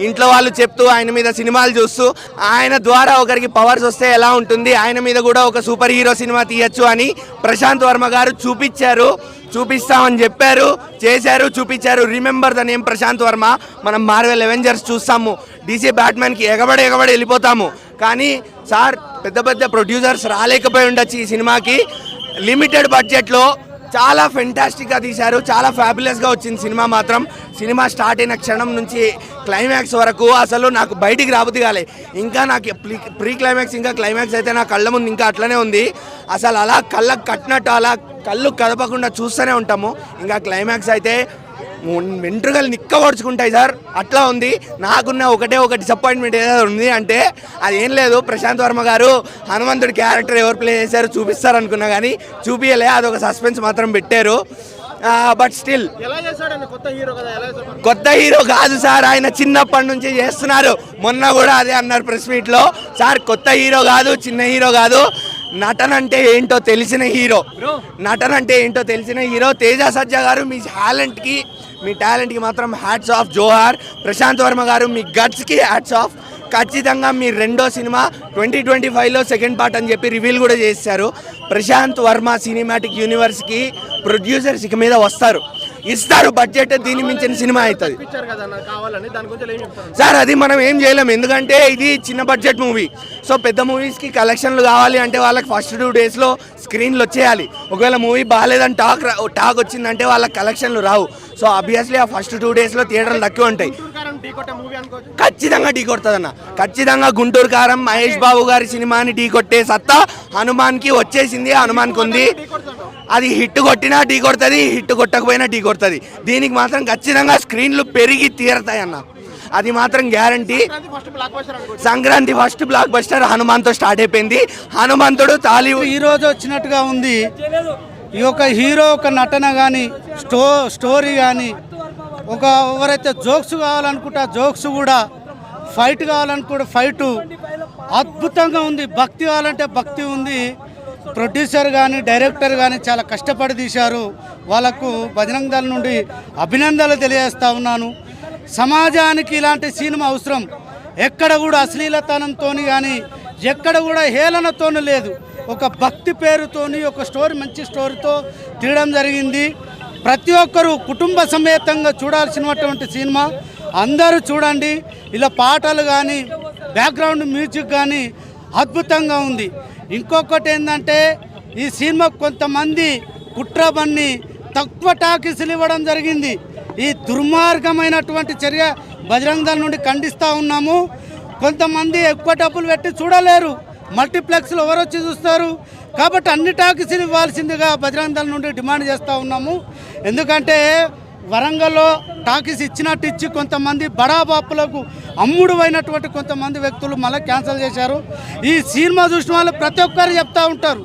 ఇంట్లో వాళ్ళు చెప్తూ ఆయన మీద సినిమాలు చూస్తూ ఆయన ద్వారా ఒకరికి పవర్స్ వస్తే ఎలా ఉంటుంది, ఆయన మీద కూడా ఒక సూపర్ హీరో సినిమా తీయచ్చు అని ప్రశాంత్ వర్మ గారు చూపిస్తామని చెప్పారు, చేశారు, చూపించారు. Remember the name Prashanth Varma. మనం మార్వెల్ అవెంజర్స్ చూస్తాము, డీసీ బ్యాట్మెన్కి ఎగబడి వెళ్ళిపోతాము. కానీ సార్ పెద్ద పెద్ద ప్రొడ్యూసర్స్ రాలేకపోయి ఉండొచ్చు ఈ సినిమాకి. లిమిటెడ్ బడ్జెట్లో చాలా ఫెంటాస్టిక్గా తీశారు, చాలా ఫ్యాబులస్గా వచ్చింది సినిమా మాత్రం. సినిమా స్టార్ట్ అయిన క్షణం నుంచి క్లైమాక్స్ వరకు అసలు నాకు బయటికి రాబుద్ది కాలే. ఇంకా నాకు ప్రీ క్లైమాక్స్ ఇంకా క్లైమాక్స్ అయితే నా కళ్ళ ముందు ఇంకా అట్లనే ఉంది. అసలు అలా కళ్ళకు కట్టినట్టు అలా కళ్ళు కదపకుండా చూస్తూనే ఉంటాము. ఇంకా క్లైమాక్స్ అయితే వెంట్రుకలు నిక్కబడుచుకుంటాయి సార్, అట్లా ఉంది. నాకున్న ఒక డిసప్పాయింట్మెంట్ ఏదో ఉంది అంటే అది ఏం లేదు, ప్రశాంత్ వర్మ గారు హనుమంతుడి క్యారెక్టర్ ఎవరు ప్లే చేశారు చూపిస్తారు అనుకున్నా కానీ చూపియలే, అదొక సస్పెన్స్ మాత్రం పెట్టారు. బట్ స్టిల్ కొత్త హీరో కాదు సార్, ఆయన చిన్నప్పటి నుంచి చేస్తున్నారు. మొన్న కూడా అదే అన్నారు ప్రెస్ మీట్లో, సార్ కొత్త హీరో కాదు, చిన్న హీరో కాదు, నటన అంటే ఏంటో తెలిసిన హీరో. తేజ సజ్జా గారు మీ టాలెంట్కి మాత్రం హ్యాట్స్ ఆఫ్, జోహార్. ప్రశాంత్ వర్మ గారు మీ గట్స్కి హ్యాట్స్ ఆఫ్. ఖచ్చితంగా మీ రెండో సినిమా 2025లో సెకండ్ పార్ట్ అని చెప్పి రివీల్ కూడా చేశారు. ప్రశాంత్ వర్మ సినిమాటిక్ యూనివర్స్కి ప్రొడ్యూసర్స్ ఇక మీద ఇస్తారు బడ్జెట్, దీన్ని మించిన సినిమా అవుతుంది సార్. అది మనం ఏం చేయలేం, ఎందుకంటే ఇది చిన్న బడ్జెట్ మూవీ. సో పెద్ద మూవీస్కి కలెక్షన్లు కావాలి అంటే వాళ్ళకి ఫస్ట్ 2 డేస్లో స్క్రీన్లు వచ్చేయాలి. ఒకవేళ మూవీ బాగాలేదని టాక్ వచ్చిందంటే వాళ్ళకి కలెక్షన్లు రావు. సో ఆబ్వియస్లీ ఆ ఫస్ట్ 2 డేస్లో థియేటర్లు తక్కువ ఉంటాయి. ఖచ్చితంగా ఢీ కొడుతుంది ఖచ్చితంగా గుంటూరు కారం మహేష్ బాబు గారి సినిమాని ఢీ కొట్టే సత్తా హనుమాన్కి వచ్చేసింది, హనుమాన్కి ఉంది. అది హిట్ కొట్టినా ఢీ కొడుతుంది, హిట్ కొట్టకపోయినా ఢీ కొడుతుంది. దీనికి మాత్రం ఖచ్చితంగా స్క్రీన్లు పెరిగి తీరతాయి అన్న, అది మాత్రం guarantee. Sankranti first blockbuster హనుమాన్తో స్టార్ట్ అయిపోయింది. హనుమంతుడు టాలీవుడ్ ఈ రోజు వచ్చినట్టుగా ఉంది. ఈ యొక్క హీరో ఒక నటన కానీ స్టోరీ కానీ, ఎవరైతే జోక్స్ కావాలనుకుంటే ఆ జోక్స్ కూడా, ఫైట్ కావాలనుకుంటే ఫైటు అద్భుతంగా ఉంది. భక్తి కావాలంటే భక్తి ఉంది. ప్రొడ్యూసర్ కానీ డైరెక్టర్ కానీ చాలా కష్టపడి తీశారు. వాళ్ళకు బజరంగ్ దళ్ నుండి అభినందనలు తెలియజేస్తా ఉన్నాను. సమాజానికి ఇలాంటి సినిమా అవసరం. ఎక్కడ కూడా అశ్లీలతనంతో కానీ ఎక్కడ కూడా హేళనతో లేదు, ఒక భక్తి పేరుతోని ఒక స్టోరీ, మంచి స్టోరీతో తీయడం జరిగింది. ప్రతి ఒక్కరూ కుటుంబ సమేతంగా చూడాల్సినటువంటి సినిమా, అందరూ చూడండి. ఇలా పాటలు కానీ బ్యాక్గ్రౌండ్ మ్యూజిక్ కానీ అద్భుతంగా ఉంది. ఇంకొకటి ఏంటంటే ఈ సినిమా కొంతమంది కుట్రబన్ని తక్కువ టాకీసులు ఇవ్వడం జరిగింది. ఈ దుర్మార్గమైనటువంటి చర్య బజరంగ్ దళ్ నుండి ఖండిస్తూ ఉన్నాము. కొంతమంది ఎక్కువ డబ్బులు పెట్టి చూడలేరు, మల్టీప్లెక్స్లో ఎవరు వచ్చి చూస్తారు. కాబట్టి అన్ని టాకీసులు ఇవ్వాల్సిందిగా బజరంగ్ దళ్ నుండి డిమాండ్ చేస్తూ ఉన్నాము. ఎందుకంటే వరంగల్లో టాకీస్ ఇచ్చినట్టు ఇచ్చి కొంతమంది బడాబాపులకు అమ్ముడు అయినటువంటి కొంతమంది వ్యక్తులు మళ్ళీ క్యాన్సిల్ చేశారు. ఈ సినిమా చూసిన వాళ్ళు ప్రతి ఒక్కరు చెప్తూ ఉంటారు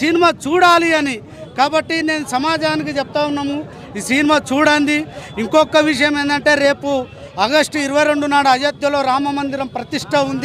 సినిమా చూడాలి అని. కాబట్టి నేను సమాజానికి చెప్తా ఉన్నాము, ఈ సినిమా చూడండి. ఇంకొక విషయం ఏంటంటే రేపు ఆగస్టు 22 నాడు అయోధ్యలో రామ మందిరం ప్రతిష్ట ఉంది.